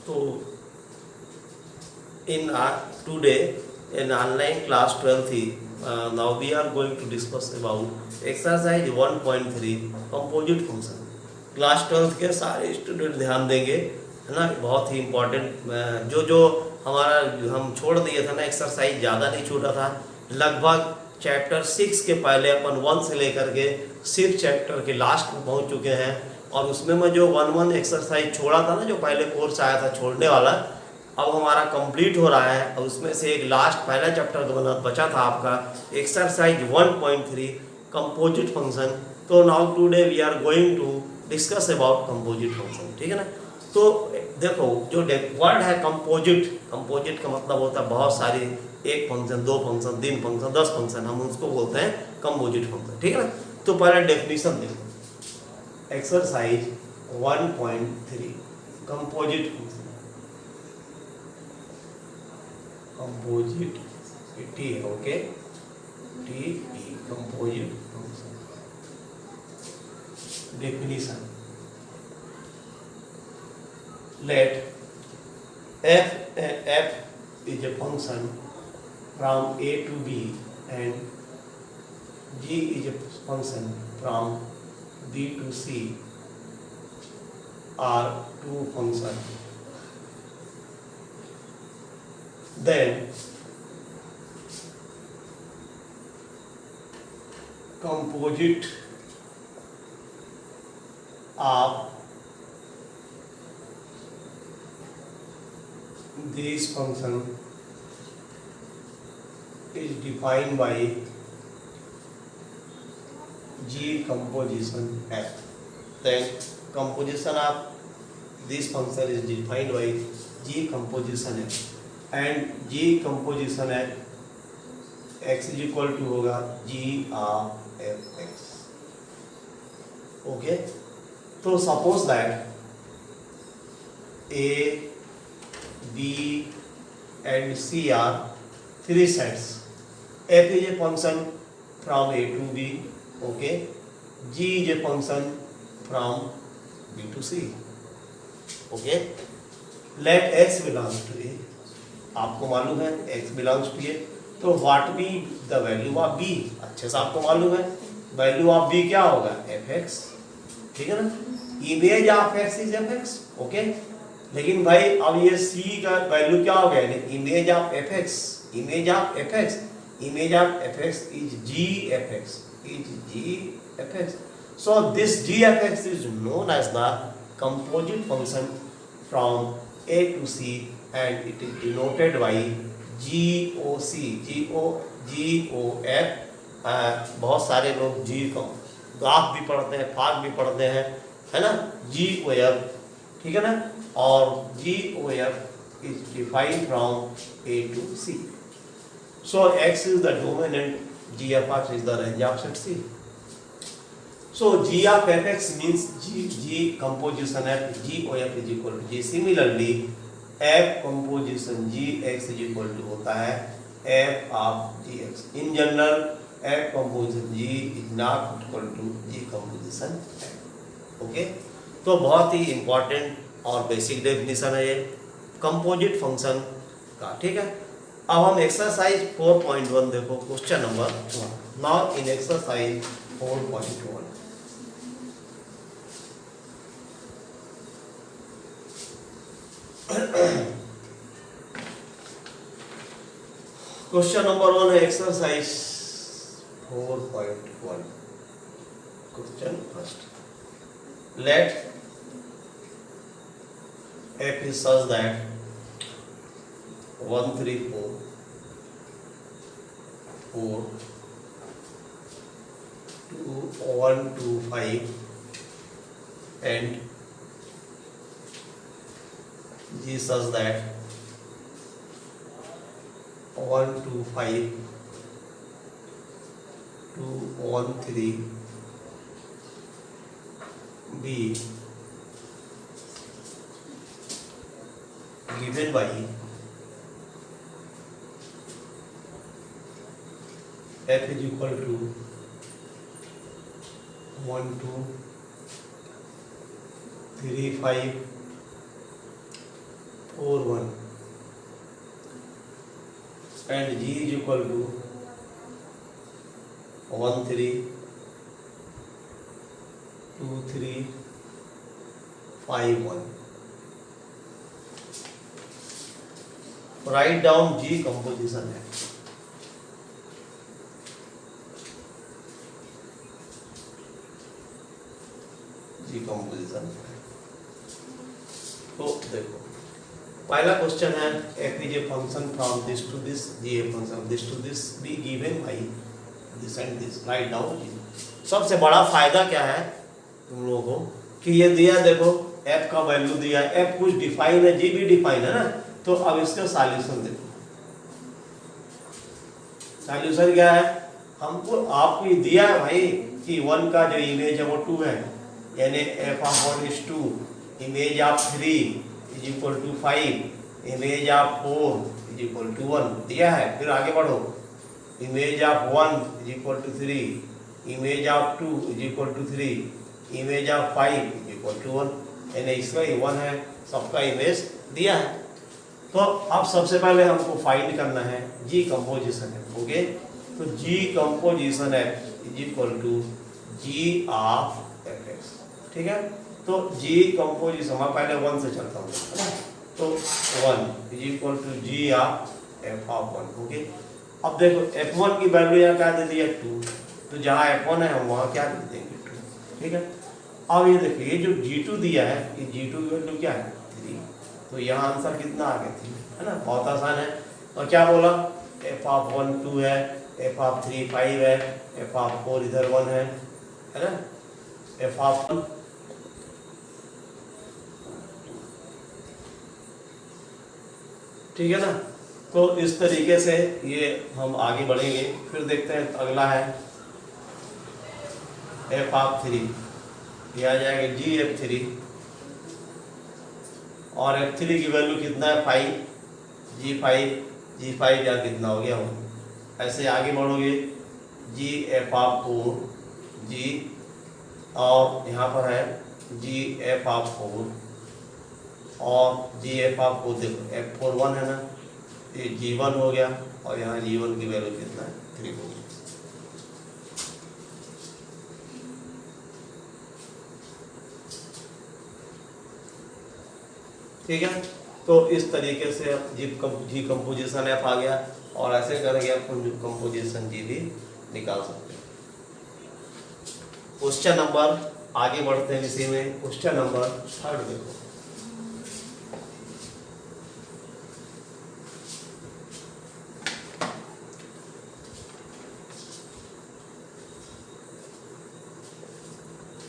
तो in today in online class 12th now we are going to discuss about exercise 1.3 composite function. Class 12th के सारे student ध्यान देंगे, है ना। बहुत ही इम्पोर्टेंट जो जो हमारा हम छोड़ दिए थे ना, एक्सरसाइज ज़्यादा नहीं छूटा था। लगभग चैप्टर 6 के पहले अपन 1 से लेकर के 6 चैप्टर के लास्ट में पहुंच चुके हैं। और उसमें मैं जो 1 एक्सरसाइज छोड़ा था ना, जो पहले कोर्स आया था छोड़ने वाला, अब हमारा कंप्लीट हो रहा है। और उसमें से एक लास्ट पहला चैप्टर बचा था आपका एक्सरसाइज 1.3 कंपोजिट फंक्शन। तो now today we are going to discuss about composite function, ठीक है ना। तो देखो जो वर्ड है कंपोजिट, कंपोजिट का मतलब होता है बहुत सारी, एक फंक्शन, 2 फंक्शन, 3 फंक्शन, 10 फंक्शन, हम उसको बोलते हैं कंपोजिट फंक्शन, ठीक है ना। तो पहले डेफिनेशन देखो, एक्सरसाइज 1.3 कंपोजिट फंक्शन, कंपोजिट टी है, ओके, टी composite function. Definition, let f is a function from a to b and g is a function from b to c are two functions, then composite of this function is defined by G composition F. Then composition of this function is defined by G composition F, and G composition F x is equal to होगा G of f x, okay। तो suppose that A, B and C are 3 sets. F is a function from A to B, okay. G is a function from B to C, okay. Let x belongs to A. आपको मालूम है x belongs to A, तो what be the value of B, अच्छे से आपको मालूम है value of B क्या होगा, fx, ठीक है ना। Image of x is fx, okay. लेकिन भाई अब ये c का वैल्यू क्या हो गया, image of fx, image of fx, image of fx is gfx, is gfx। So this gfx is known as the composite function from a to c and it is denoted by goc, gof। बहुत सारे लोग g को गाफ भी पढ़ते हैं, फाग भी पढ़ते हैं, है ना, gof, ठीक है ना। और GOF is defined from A to C. So X is the dominant, G of X is the range of set C. So G of Fx means G composition F, GOF is equal to G. Similarly, F composition Gx is equal to होता है F of Gx. In general, F composition G is not equal to G composition F. Okay? तो बहुत ही important और basic definition है ये composite function का, ठीक है। अब हम एक्सरसाइज 4.1 देखो, question number 1। Now in exercise 4.1 question number 1 है exercise 4.1। Question first, let f is such that 1 3 4 4 2 1 2 5 and g such that 1 2 5 2 1 3 b given by f is equal to 1 2 3 5 4 1 and G is equal to 1 3 2 3 5 1. Write down G composition है. G composition. तो देखो पहला question है f is a function from this to this, g a function this to this be given by this and this. Write down G. सबसे बड़ा फायदा क्या है तुम लोगों को कि ये दिया देखो f का वैल्यू दिया है, f कुछ डिफाइन है, g भी डिफाइन है ना, तो अब इसका सॉल्यूशन देखो. सॉल्यूशन क्या है, हमको आपको दिया है भाई कि 1 का जो इमेज है वो 2 है, यानी f of 1 is 2, image of 3 is equal to 5, image of 4 is equal to 1 दिया है. फिर आगे बढ़ो, image of 1 is equal to 3, image of 2 is equal to 3, image of 5 is equal to 1, यानी इसका 1 है, सबका इमेज दिया है. तो अब सबसे पहले हमको फाइंड करना है जी कंपोजिशन है. ओके, तो जी कंपोजिशन है is equal to G of F X. ठीक है, तो जी कंपोजिशन मैं पहले 1 से चलता हूँ, तो 1 is equal to G of F of 1. Okay, अब देखो f1 की वैल्यू यहाँ क्या दे दी है 2, तो जहाँ f1 है हम वहाँ क्या दे देंगे 2. ठीक है, अब ये देखो ये जो g2 दिया है, ये g2 की वैल्यू क्या है 3, तो यहाँ आंसर कितना आ गया 3, है ना, बहुत आसान है. और क्या बोला f ऑफ 1 2 है, f ऑफ 3 5 है, f ऑफ 4 इधर 1 है ना, f ऑफ 1 ठीक है ना. तो इस तरीके से ये हम आगे बढ़ेंगे. फिर देखते हैं अगला है f ऑफ 3, ये आ जाएगा जी f3, और f3 की वैल्यू कितना है 5, g5 या कितना हो गया हो. ऐसे आगे बढ़ोगे जी f ऑफ 4 g, और यहाँ पर है जी f ऑफ 4 और जी एफ ऑफ 4, देखो f4 1 है ना, ये g1 हो गया, और यहाँ g1 की वैल्यू कितना है 3 हो गया. ठीक है, तो इस तरीके से अब जी कंपोजिशन एफ आ गया, और ऐसे करके आप कंपोजिशन जी भी निकाल सकते हैं. क्वेश्चन नंबर आगे बढ़ते हैं इसी में. क्वेश्चन नंबर 3 देखो.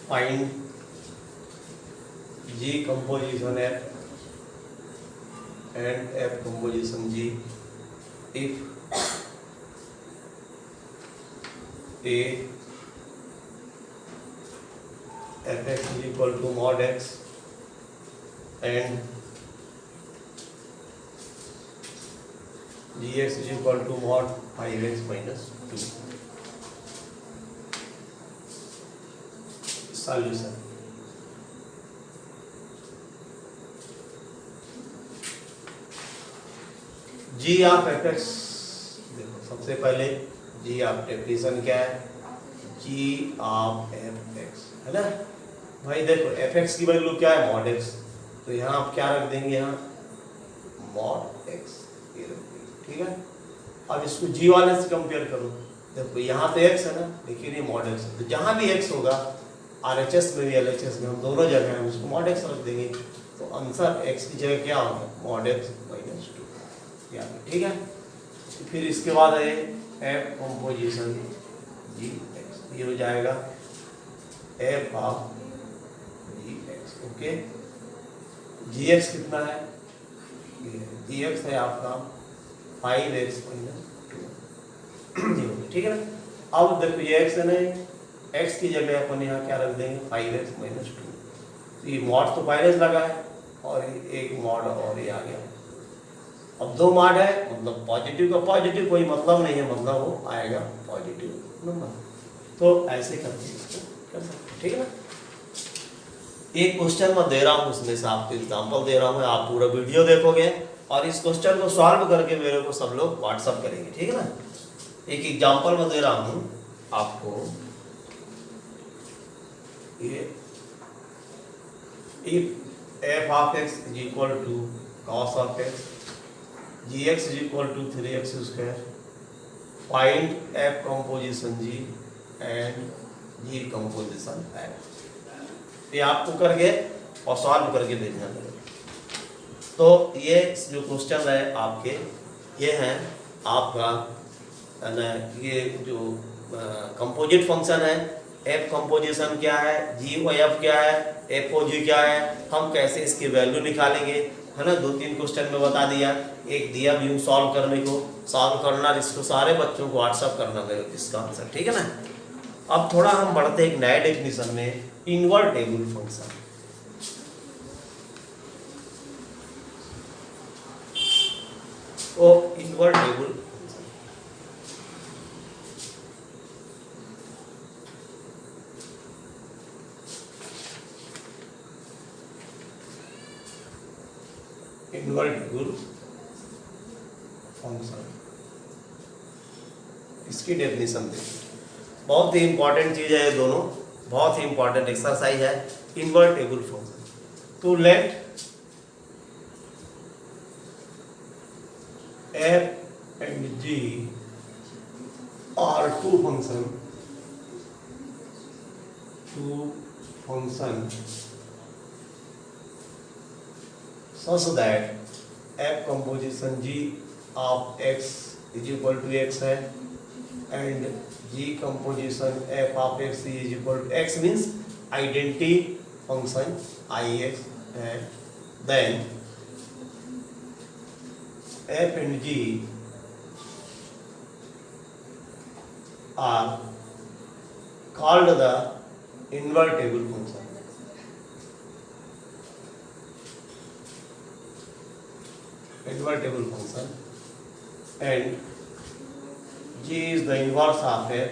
Find G composition F and f composition G if a fx is equal to mod x and gx is equal to mod 5x minus 2. Solution. G of F X, देखो सबसे पहले जी of definition क्या है, जी of F x है ना भाई. देखो F x की वैल्यू क्या है मॉड एक्स, तो यहाँ आप क्या रख देंगे, यहाँ मॉड एक्स ये रख देंगे. ठीक है, अब इसको जी वाले से कंपेयर करो. देखो यहाँ तो एक्स है ना, लेकिन ये मॉड एक्स है, तो जहाँ भी एक्स होगा RHS में भी LHS में हम दोनों जगह हम उसको मॉड एक्स रख देंगे. तो आंसर एक्स की जगह क्या होगा मॉड एक्स माइनस 2. ठीक है, फिर इसके बाद है एफ कंपोजिशन जी एक्स, ये हो जाएगा F of G X. Okay, G X कितना है, जी एक्स है आपका 5x माइनस 2. ठीक है ना, अब देखो ये एक्स है ना, एक्स की जगह अपन यहाँ क्या रख देंगे 5x माइनस 2. तो ये मॉड तो माइनस लगा है, और एक मॉड और ये आ गया. अब 2 मॉड है, मतलब पॉजिटिव का पॉजिटिव कोई मतलब नहीं है, मतलब वो आएगा पॉजिटिव नंबर. तो ऐसे करके इसको कर सकते. ठीक है ना. एक क्वेश्चन मैं दे रहा हूँ, उसमें से आपको एग्जाम्पल दे रहा हूँ, आप पूरा वीडियो देखोगे और इस क्वेश्चन को सॉल्व करके मेरे को सब लोग व्हाट्सअप करेंगे, ठीक है ना। एक एग्जाम्पल मैं दे रहा हूँ आपको, ये if F of X is equal to cos of X, G X is equal to 3x square, find F composition G and G composition F. ये आपको करके और सॉल्व करके भेजना पड़ेगा। तो ये जो क्वेश्चन है आपके, ये हैं आपका ना, ये जो कंपोजिट फंक्शन है, एफ कंपोजिशन क्या है, जी ओ एफ क्या है, एफ ओ जी क्या है, हम कैसे इसकी वैल्यू निकालेंगे, है ना। 2-3 क्वेश्चन में बता दिया, एक दिया भी हूँ सॉल्व करने को, सॉल्व करना, इसको सारे बच्चों को व्हाट्सअप करना मेरे इसका आंसर, ठीक है ना। अब थोड़ा हम बढ़ते एक नए डेफिनेशन में, invertible function. Oh invertible invertible function, इसकी डेफिनेशन देखिए। बहुत ही इंपॉर्टेंट चीज है ये दोनों, बहुत ही इंपॉर्टेंट एक्सरसाइज है। Invertible function, to let F and G are two function such that f composition g of x is equal to x है and g composition f of x is equal to x means identity function ix, and then f and g are called the invertible function. Invertible function, and g is the inverse of f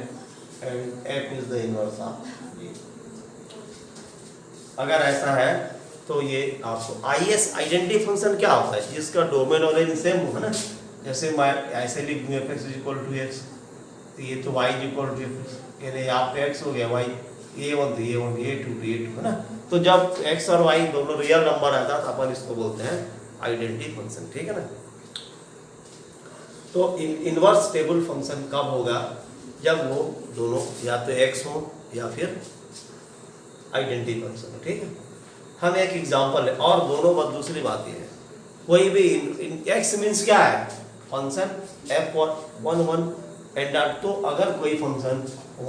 and f is the inverse of g. अगर ऐसा है तो ये आपको IS identity function क्या होता है, जिसका डोमेन ऑरिजिन सेम हो, है ना। जैसे मैं ऐसे लिख दूँ f is equal to x, तो ये तो y is equal to x, यानी यहाँ पे x हो गया, y a1 तो a1 a2 तो a2, है ना। तो जब x और y दोनों रियल नंबर आता है तो अपन इसको बोलते हैं आइडेंटिटी फंक्शन, ठीक है ना। तो इनवर्स टेबल फंक्शन कब होगा, जब वो दोनों या तो x हो या फिर आइडेंटिटी फंक्शन हो, ठीक है। हम एक एग्जांपल है, और दोनों बात, दूसरी बात ये है, कोई भी x मीन्स क्या है, फंक्शन f और 1 1 एंड डॉट, तो अगर कोई फंक्शन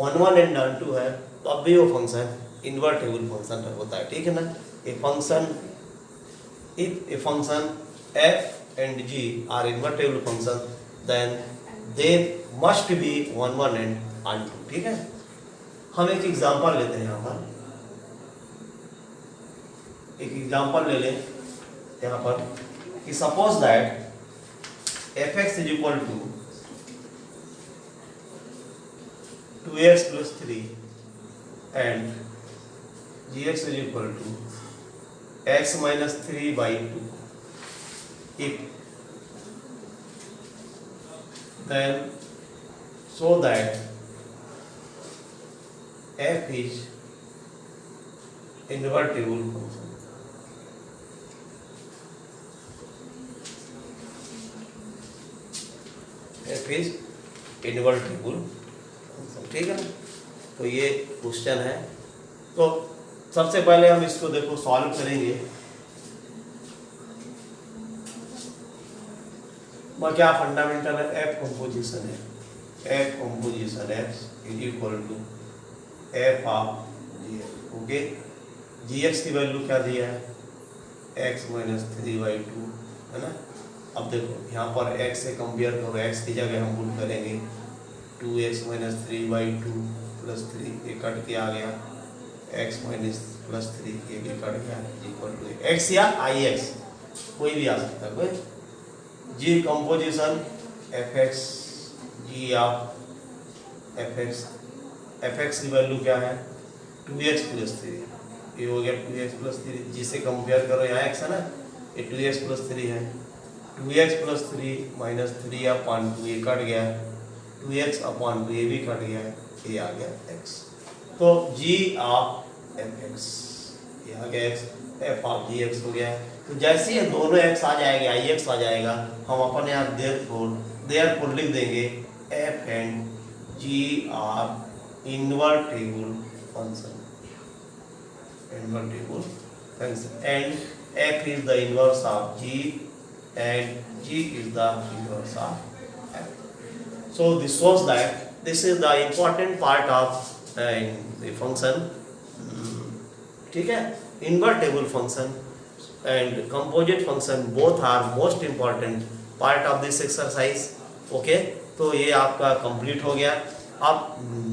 1 1 एंड डॉट 2 है तो अब भी वो फंक्शन इन्वर्टेबल फंक्शन होता है, ठीक है ना। A function, if a function f and g are invertible function then they must be 1 1 and 2, ठीक है। हम एक एग्जांपल लेते हैं, यहाँ पर एक एग्जांपल ले लें यहाँ पर कि suppose that f(x) is equal to 2x plus 3 and gx is equal to x minus 3 by 2. If then so that f is invertible function. f is invertible function, ठीक है ना। तो ये क्वेश्चन है, तो सबसे पहले हम इसको देखो सॉल्व करेंगे। क्या फंडामेंटल है, एफ कंपोजिशन है, F composition X is equal to F of G X, okay. G X की वैल्यू क्या दिया है, एक्स माइनस 3/2, है ना। अब देखो यहाँ पर एक्स से कंपेयर करो, एक्स की जगह हम पुट करेंगे 2x माइनस 3/2 प्लस 3, ये कट के आ गया, x माइनस प्लस 3 ये भी कट गया, इक्वल टू x या आई एक्स कोई भी आ सकता है, कोई। G composition fx, g of fx, fx की वैल्यू क्या है 2x प्लस 3, ये हो गया 2x+3, जिसे कंपेयर करो यहाँ x है ना, ये 2x+3 है, 2x+3 माइनस 3/2 ये कट गया, 2x/2 ये भी कट गया, ये आ गया x। तो g ऑफ fx ये आ गया x, f ऑफ gx हो गया। तो जैसे ये दोनों x आ जाएंगे, ix आ जाएगा, हम अपने यहाँ देयरफॉर लिख देंगे f and g are invertible function, invertible function, and f is the inverse of g and g is the inverse of f. So this was that. This is the important part of the function. ठीक है, invertible function and composite function both are most important part of this exercise. Okay, तो ये आपका complete हो गया। अब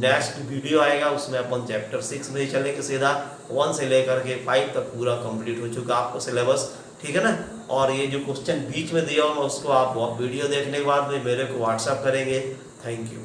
next video आएगा, उसमें अपन चैप्टर 6 में ही चलेंगे, सीधा 1 से लेकर के 5 तक पूरा कंप्लीट हो चुका आपका सिलेबस, ठीक है ना। और ये जो क्वेश्चन बीच में दिया हूँ उसको आप वीडियो देखने के बाद में मेरे को व्हाट्सएप करेंगे। Thank you.